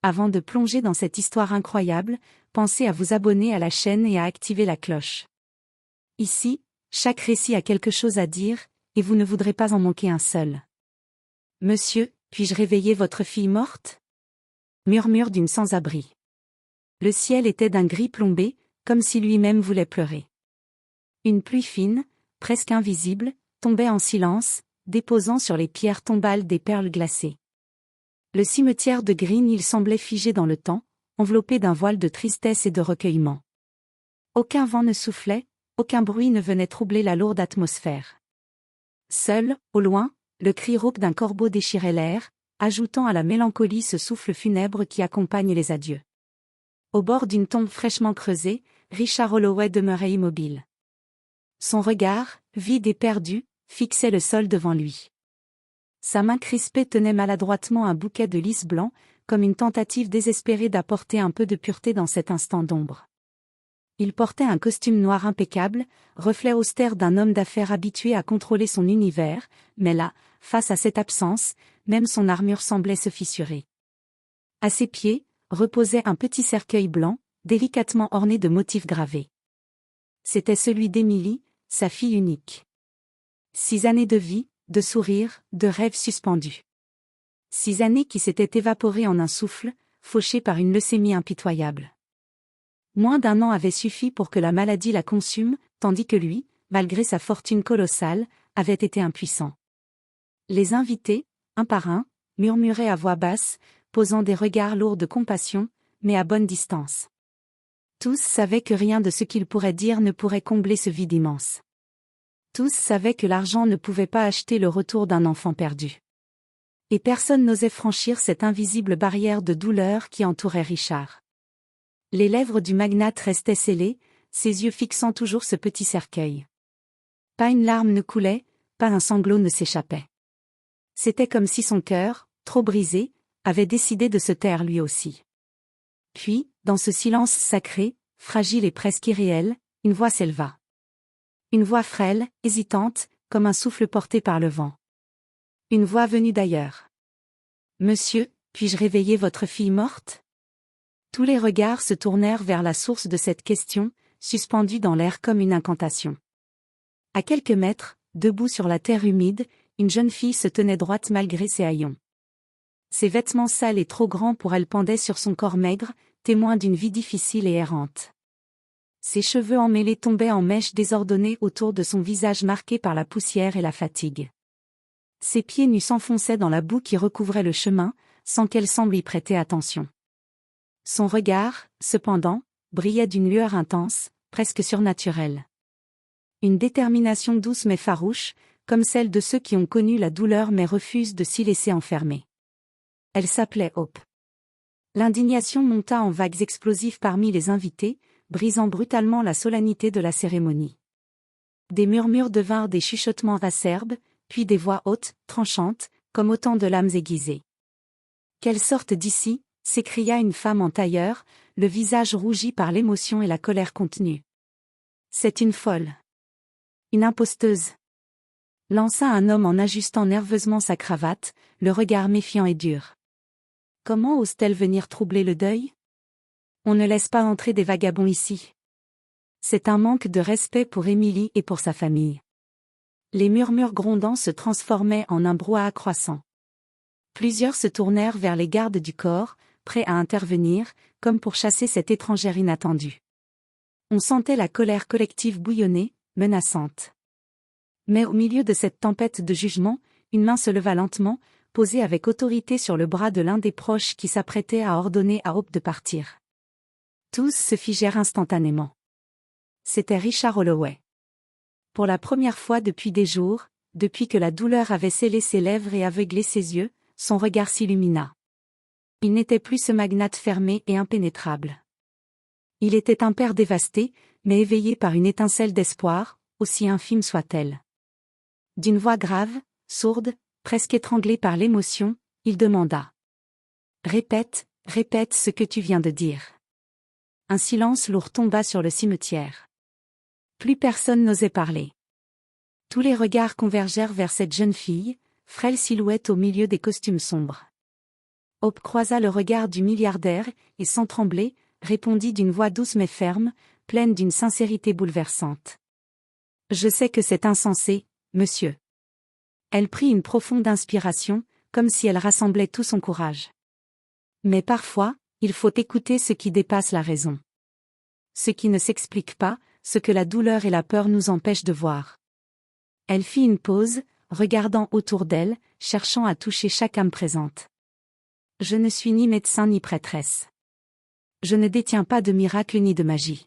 Avant de plonger dans cette histoire incroyable, pensez à vous abonner à la chaîne et à activer la cloche. Ici, chaque récit a quelque chose à dire, et vous ne voudrez pas en manquer un seul. Monsieur, puis-je réveiller votre fille morte? Murmure d'une sans-abri. Le ciel était d'un gris plombé, comme si lui-même voulait pleurer. Une pluie fine, presque invisible, tombait en silence, déposant sur les pierres tombales des perles glacées. Le cimetière de Green Hill semblait figé dans le temps, enveloppé d'un voile de tristesse et de recueillement. Aucun vent ne soufflait, aucun bruit ne venait troubler la lourde atmosphère. Seul, au loin, le cri rauque d'un corbeau déchirait l'air, ajoutant à la mélancolie ce souffle funèbre qui accompagne les adieux. Au bord d'une tombe fraîchement creusée, Richard Holloway demeurait immobile. Son regard, vide et perdu, fixait le sol devant lui. Sa main crispée tenait maladroitement un bouquet de lys blanc, comme une tentative désespérée d'apporter un peu de pureté dans cet instant d'ombre. Il portait un costume noir impeccable, reflet austère d'un homme d'affaires habitué à contrôler son univers, mais là, face à cette absence, même son armure semblait se fissurer. À ses pieds, reposait un petit cercueil blanc, délicatement orné de motifs gravés. C'était celui d'Emily, sa fille unique. 6 années de vie, de sourires, de rêves suspendus. 6 années qui s'étaient évaporées en un souffle, fauchées par une leucémie impitoyable. Moins d'1 an avait suffi pour que la maladie la consume, tandis que lui, malgré sa fortune colossale, avait été impuissant. Les invités, un par un, murmuraient à voix basse, posant des regards lourds de compassion, mais à bonne distance. Tous savaient que rien de ce qu'ils pourraient dire ne pourrait combler ce vide immense. Tous savaient que l'argent ne pouvait pas acheter le retour d'un enfant perdu. Et personne n'osait franchir cette invisible barrière de douleur qui entourait Richard. Les lèvres du magnate restaient scellées, ses yeux fixant toujours ce petit cercueil. Pas une larme ne coulait, pas un sanglot ne s'échappait. C'était comme si son cœur, trop brisé, avait décidé de se taire lui aussi. Puis, dans ce silence sacré, fragile et presque irréel, une voix s'éleva. Une voix frêle, hésitante, comme un souffle porté par le vent. Une voix venue d'ailleurs. Monsieur, puis-je réveiller votre fille morte? Tous les regards se tournèrent vers la source de cette question, suspendue dans l'air comme une incantation. À quelques mètres, debout sur la terre humide, une jeune fille se tenait droite malgré ses haillons. Ses vêtements sales et trop grands pour elle pendaient sur son corps maigre, témoin d'une vie difficile et errante. Ses cheveux emmêlés tombaient en mèches désordonnées autour de son visage marqué par la poussière et la fatigue. Ses pieds nus s'enfonçaient dans la boue qui recouvrait le chemin, sans qu'elle semble y prêter attention. Son regard, cependant, brillait d'une lueur intense, presque surnaturelle. Une détermination douce mais farouche, comme celle de ceux qui ont connu la douleur mais refusent de s'y laisser enfermer. Elle s'appelait Hope. L'indignation monta en vagues explosives parmi les invités, brisant brutalement la solennité de la cérémonie. Des murmures devinrent des chuchotements acerbes, puis des voix hautes, tranchantes, comme autant de lames aiguisées. « Qu'elle sorte d'ici !» s'écria une femme en tailleur, le visage rougi par l'émotion et la colère contenue. « C'est une folle. Une imposteuse !» lança un homme en ajustant nerveusement sa cravate, le regard méfiant et dur. « Comment ose-t-elle venir troubler le deuil? On ne laisse pas entrer des vagabonds ici. C'est un manque de respect pour Emily et pour sa famille. » Les murmures grondants se transformaient en un brouhaha croissant. Plusieurs se tournèrent vers les gardes du corps, prêts à intervenir, comme pour chasser cette étrangère inattendue. On sentait la colère collective bouillonner, menaçante. Mais au milieu de cette tempête de jugement, une main se leva lentement, posée avec autorité sur le bras de l'un des proches qui s'apprêtait à ordonner à Hope de partir. Tous se figèrent instantanément. C'était Richard Holloway. Pour la première fois depuis des jours, depuis que la douleur avait scellé ses lèvres et aveuglé ses yeux, son regard s'illumina. Il n'était plus ce magnate fermé et impénétrable. Il était un père dévasté, mais éveillé par une étincelle d'espoir, aussi infime soit-elle. D'une voix grave, sourde, presque étranglée par l'émotion, il demanda. « Répète, répète ce que tu viens de dire. » Un silence lourd tomba sur le cimetière. Plus personne n'osait parler. Tous les regards convergèrent vers cette jeune fille, frêle silhouette au milieu des costumes sombres. Hope croisa le regard du milliardaire, et sans trembler, répondit d'une voix douce mais ferme, pleine d'une sincérité bouleversante. Je sais que c'est insensé, monsieur. Elle prit une profonde inspiration, comme si elle rassemblait tout son courage. Mais parfois, il faut écouter ce qui dépasse la raison. Ce qui ne s'explique pas, ce que la douleur et la peur nous empêchent de voir. Elle fit une pause, regardant autour d'elle, cherchant à toucher chaque âme présente. Je ne suis ni médecin ni prêtresse. Je ne détiens pas de miracle ni de magie.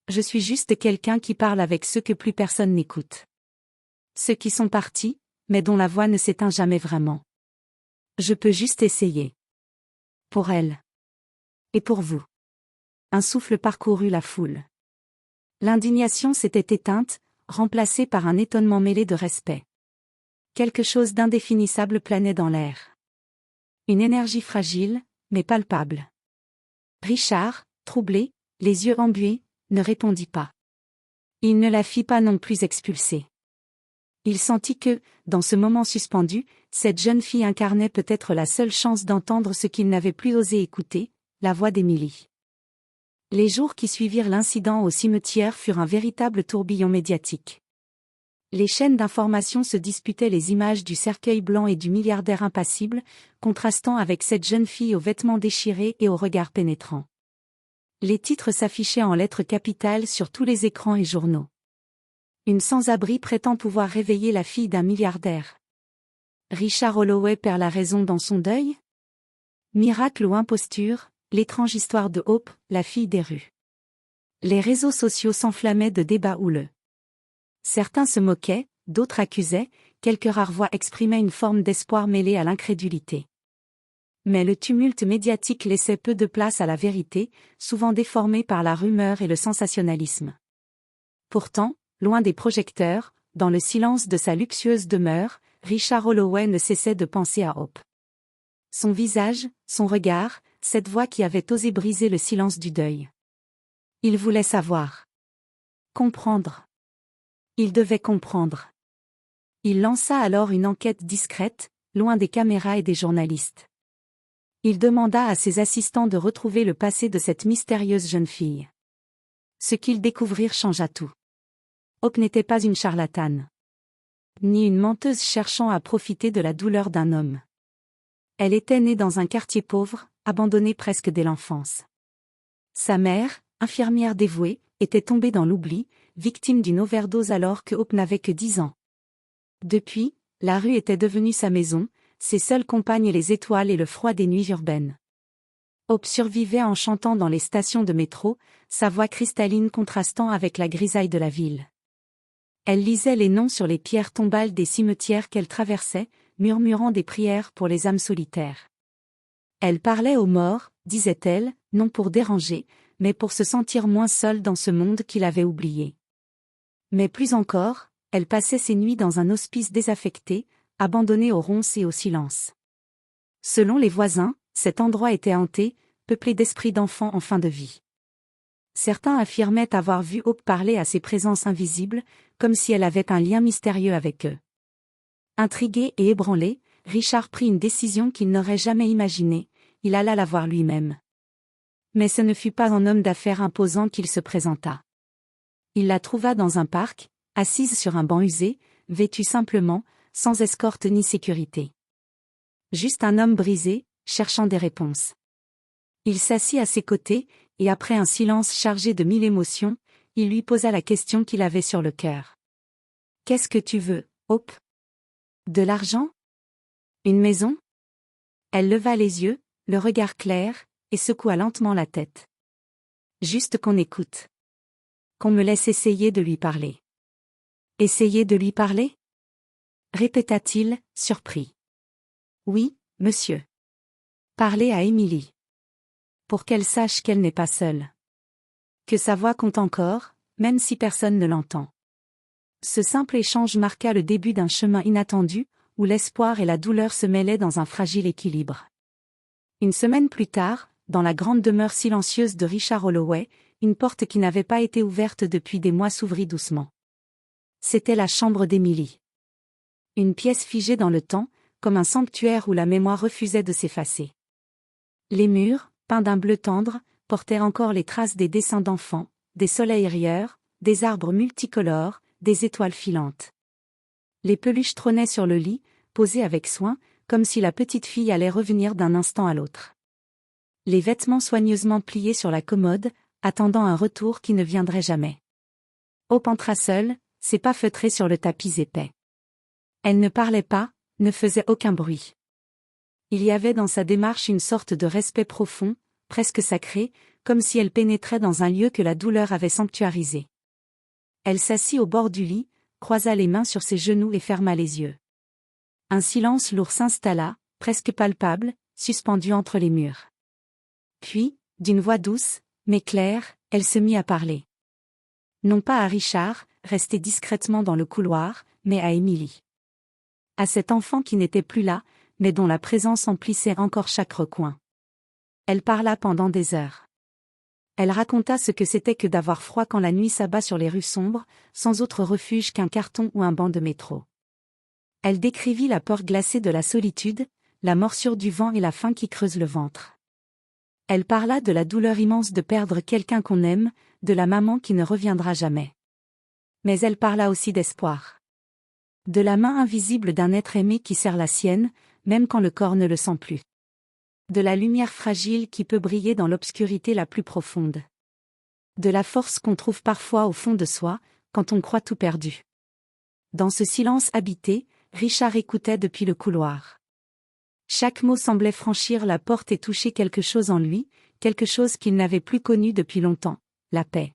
Je suis juste quelqu'un qui parle avec ceux que plus personne n'écoute. Ceux qui sont partis, mais dont la voix ne s'éteint jamais vraiment. Je peux juste essayer. Pour elle. Et pour vous. Un souffle parcourut la foule. L'indignation s'était éteinte, remplacée par un étonnement mêlé de respect. Quelque chose d'indéfinissable planait dans l'air. Une énergie fragile, mais palpable. Richard, troublé, les yeux embués, ne répondit pas. Il ne la fit pas non plus expulser. Il sentit que, dans ce moment suspendu, cette jeune fille incarnait peut-être la seule chance d'entendre ce qu'il n'avait plus osé écouter, la voix d'Émilie. Les jours qui suivirent l'incident au cimetière furent un véritable tourbillon médiatique. Les chaînes d'information se disputaient les images du cercueil blanc et du milliardaire impassible, contrastant avec cette jeune fille aux vêtements déchirés et au regard pénétrant. Les titres s'affichaient en lettres capitales sur tous les écrans et journaux. Une sans-abri prétend pouvoir réveiller la fille d'un milliardaire. Richard Holloway perd la raison dans son deuil? Miracle ou imposture, l'étrange histoire de Hope, la fille des rues. Les réseaux sociaux s'enflammaient de débats houleux. Certains se moquaient, d'autres accusaient, quelques rares voix exprimaient une forme d'espoir mêlée à l'incrédulité. Mais le tumulte médiatique laissait peu de place à la vérité, souvent déformée par la rumeur et le sensationnalisme. Pourtant, loin des projecteurs, dans le silence de sa luxueuse demeure, Richard Holloway ne cessait de penser à Hope. Son visage, son regard, cette voix qui avait osé briser le silence du deuil. Il voulait savoir. Comprendre. Il devait comprendre. Il lança alors une enquête discrète, loin des caméras et des journalistes. Il demanda à ses assistants de retrouver le passé de cette mystérieuse jeune fille. Ce qu'ils découvrirent changea tout. Hope n'était pas une charlatane. Ni une menteuse cherchant à profiter de la douleur d'un homme. Elle était née dans un quartier pauvre, abandonnée presque dès l'enfance. Sa mère, infirmière dévouée, était tombée dans l'oubli, victime d'une overdose alors que Hope n'avait que 10 ans. Depuis, la rue était devenue sa maison, ses seules compagnes les étoiles et le froid des nuits urbaines. Hope survivait en chantant dans les stations de métro, sa voix cristalline contrastant avec la grisaille de la ville. Elle lisait les noms sur les pierres tombales des cimetières qu'elle traversait, murmurant des prières pour les âmes solitaires. Elle parlait aux morts, disait-elle, non pour déranger, mais pour se sentir moins seule dans ce monde qu'il avait oublié. Mais plus encore, elle passait ses nuits dans un hospice désaffecté, abandonné aux ronces et au silence. Selon les voisins, cet endroit était hanté, peuplé d'esprits d'enfants en fin de vie. Certains affirmaient avoir vu Hope parler à ces présences invisibles, comme si elle avait un lien mystérieux avec eux. Intrigué et ébranlé, Richard prit une décision qu'il n'aurait jamais imaginée, il alla la voir lui-même. Mais ce ne fut pas en homme d'affaires imposant qu'il se présenta. Il la trouva dans un parc, assise sur un banc usé, vêtue simplement, sans escorte ni sécurité. Juste un homme brisé, cherchant des réponses. Il s'assit à ses côtés, et après un silence chargé de 1000 émotions, il lui posa la question qu'il avait sur le cœur. « Qu'est-ce que tu veux, Hope ? De l'argent ? Une maison ?» Elle leva les yeux, le regard clair, et secoua lentement la tête. « Juste qu'on écoute. Qu'on me laisse essayer de lui parler. » « Essayer de lui parler ?» répéta-t-il, surpris. « Oui, monsieur. Parler à Émilie. Pour qu'elle sache qu'elle n'est pas seule. Que sa voix compte encore, même si personne ne l'entend. » Ce simple échange marqua le début d'un chemin inattendu, où l'espoir et la douleur se mêlaient dans un fragile équilibre. Une semaine plus tard, dans la grande demeure silencieuse de Richard Holloway, une porte qui n'avait pas été ouverte depuis des mois s'ouvrit doucement. C'était la chambre d'Émilie. Une pièce figée dans le temps, comme un sanctuaire où la mémoire refusait de s'effacer. Les murs, peints d'un bleu tendre, portaient encore les traces des dessins d'enfants, des soleils rieurs, des arbres multicolores, des étoiles filantes. Les peluches trônaient sur le lit, posées avec soin, comme si la petite fille allait revenir d'un instant à l'autre. Les vêtements soigneusement pliés sur la commode, attendant un retour qui ne viendrait jamais. Hope entra seule, ses pas feutrés sur le tapis épais. Elle ne parlait pas, ne faisait aucun bruit. Il y avait dans sa démarche une sorte de respect profond, presque sacré, comme si elle pénétrait dans un lieu que la douleur avait sanctuarisé. Elle s'assit au bord du lit, croisa les mains sur ses genoux et ferma les yeux. Un silence lourd s'installa, presque palpable, suspendu entre les murs. Puis, d'une voix douce, mais claire, elle se mit à parler. Non pas à Richard, resté discrètement dans le couloir, mais à Émilie. À cet enfant qui n'était plus là, mais dont la présence emplissait encore chaque recoin. Elle parla pendant des heures. Elle raconta ce que c'était que d'avoir froid quand la nuit s'abat sur les rues sombres, sans autre refuge qu'un carton ou un banc de métro. Elle décrivit la peur glacée de la solitude, la morsure du vent et la faim qui creuse le ventre. Elle parla de la douleur immense de perdre quelqu'un qu'on aime, de la maman qui ne reviendra jamais. Mais elle parla aussi d'espoir. De la main invisible d'un être aimé qui serre la sienne, même quand le corps ne le sent plus. De la lumière fragile qui peut briller dans l'obscurité la plus profonde. De la force qu'on trouve parfois au fond de soi, quand on croit tout perdu. Dans ce silence habité, Richard écoutait depuis le couloir. Chaque mot semblait franchir la porte et toucher quelque chose en lui, quelque chose qu'il n'avait plus connu depuis longtemps, la paix.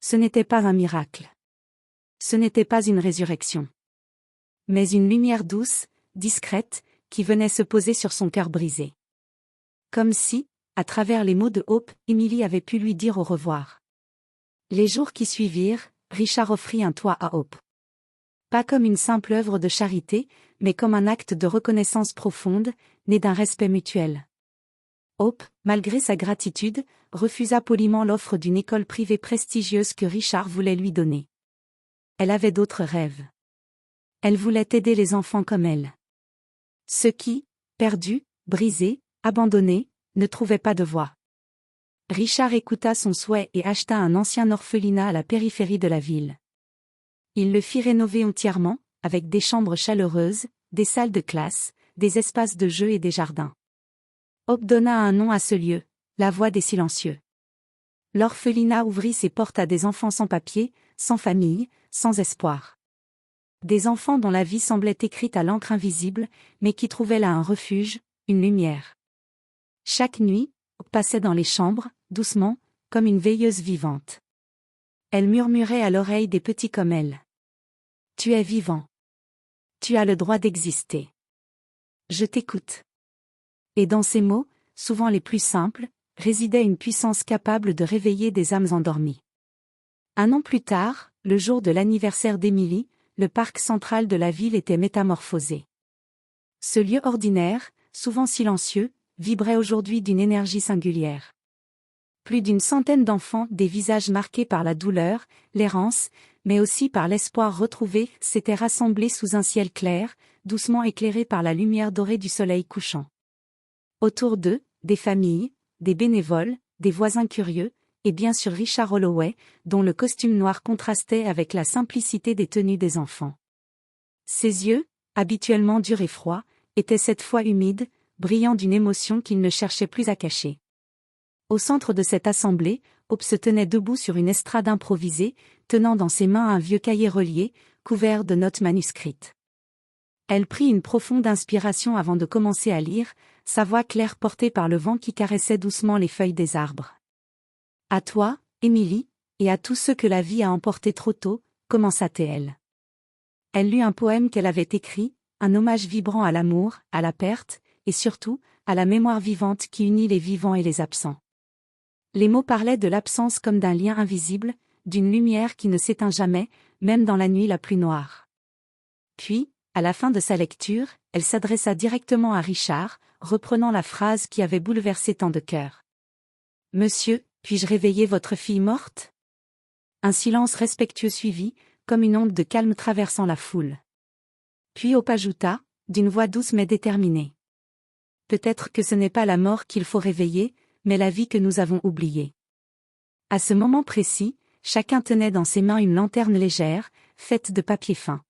Ce n'était pas un miracle. Ce n'était pas une résurrection. Mais une lumière douce, discrète, qui venait se poser sur son cœur brisé. Comme si, à travers les mots de Hope, Émilie avait pu lui dire au revoir. Les jours qui suivirent, Richard offrit un toit à Hope. Pas comme une simple œuvre de charité, mais comme un acte de reconnaissance profonde, né d'un respect mutuel. Hope, malgré sa gratitude, refusa poliment l'offre d'une école privée prestigieuse que Richard voulait lui donner. Elle avait d'autres rêves. Elle voulait aider les enfants comme elle. Ceux qui, perdus, brisés, abandonnés, ne trouvaient pas de voie. Richard écouta son souhait et acheta un ancien orphelinat à la périphérie de la ville. Il le fit rénover entièrement, avec des chambres chaleureuses, des salles de classe, des espaces de jeu et des jardins. Hope donna un nom à ce lieu, la Voie des Silencieux. L'orphelinat ouvrit ses portes à des enfants sans papier, sans famille, sans espoir. Des enfants dont la vie semblait écrite à l'encre invisible, mais qui trouvaient là un refuge, une lumière. Chaque nuit, Hope passait dans les chambres, doucement, comme une veilleuse vivante. Elle murmurait à l'oreille des petits comme elle. Tu es vivant. Tu as le droit d'exister. Je t'écoute. Et dans ces mots, souvent les plus simples, résidait une puissance capable de réveiller des âmes endormies. Un an plus tard, le jour de l'anniversaire d'Émilie, le parc central de la ville était métamorphosé. Ce lieu ordinaire, souvent silencieux, vibrait aujourd'hui d'une énergie singulière. Plus d'une centaine d'enfants, des visages marqués par la douleur, l'errance, mais aussi par l'espoir retrouvé, s'étaient rassemblés sous un ciel clair, doucement éclairé par la lumière dorée du soleil couchant. Autour d'eux, des familles, des bénévoles, des voisins curieux, et bien sûr Richard Holloway, dont le costume noir contrastait avec la simplicité des tenues des enfants. Ses yeux, habituellement durs et froids, étaient cette fois humides, brillant d'une émotion qu'il ne cherchait plus à cacher. Au centre de cette assemblée, Hope se tenait debout sur une estrade improvisée, tenant dans ses mains un vieux cahier relié, couvert de notes manuscrites. Elle prit une profonde inspiration avant de commencer à lire, sa voix claire portée par le vent qui caressait doucement les feuilles des arbres. À toi, Émilie, et à tous ceux que la vie a emportés trop tôt, commença-t-elle. Elle lut un poème qu'elle avait écrit, un hommage vibrant à l'amour, à la perte, et surtout, à la mémoire vivante qui unit les vivants et les absents. Les mots parlaient de l'absence comme d'un lien invisible, d'une lumière qui ne s'éteint jamais, même dans la nuit la plus noire. Puis, à la fin de sa lecture, elle s'adressa directement à Richard, reprenant la phrase qui avait bouleversé tant de cœurs. « Monsieur, puis-je réveiller votre fille morte ?» Un silence respectueux suivit, comme une onde de calme traversant la foule. Puis Hope ajouta, d'une voix douce mais déterminée. peut-être que ce n'est pas la mort qu'il faut réveiller, mais la vie que nous avons oubliée. À ce moment précis, chacun tenait dans ses mains une lanterne légère, faite de papier fin.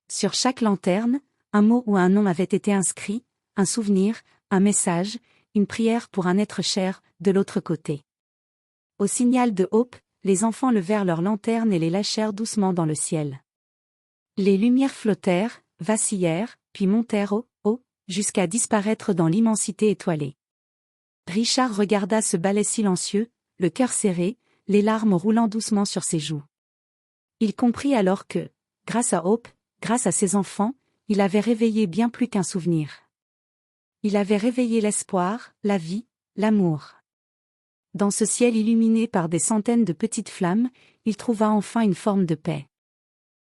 Sur chaque lanterne, un mot ou un nom avait été inscrit, un souvenir, un message, une prière pour un être cher, de l'autre côté. Au signal de Hope, les enfants levèrent leurs lanternes et les lâchèrent doucement dans le ciel. Les lumières flottèrent, vacillèrent, puis montèrent haut, jusqu'à disparaître dans l'immensité étoilée. Richard regarda ce balai silencieux, le cœur serré, les larmes roulant doucement sur ses joues. Il comprit alors que, grâce à Hope, grâce à ses enfants, il avait réveillé bien plus qu'un souvenir. Il avait réveillé l'espoir, la vie, l'amour. Dans ce ciel illuminé par des centaines de petites flammes, il trouva enfin une forme de paix.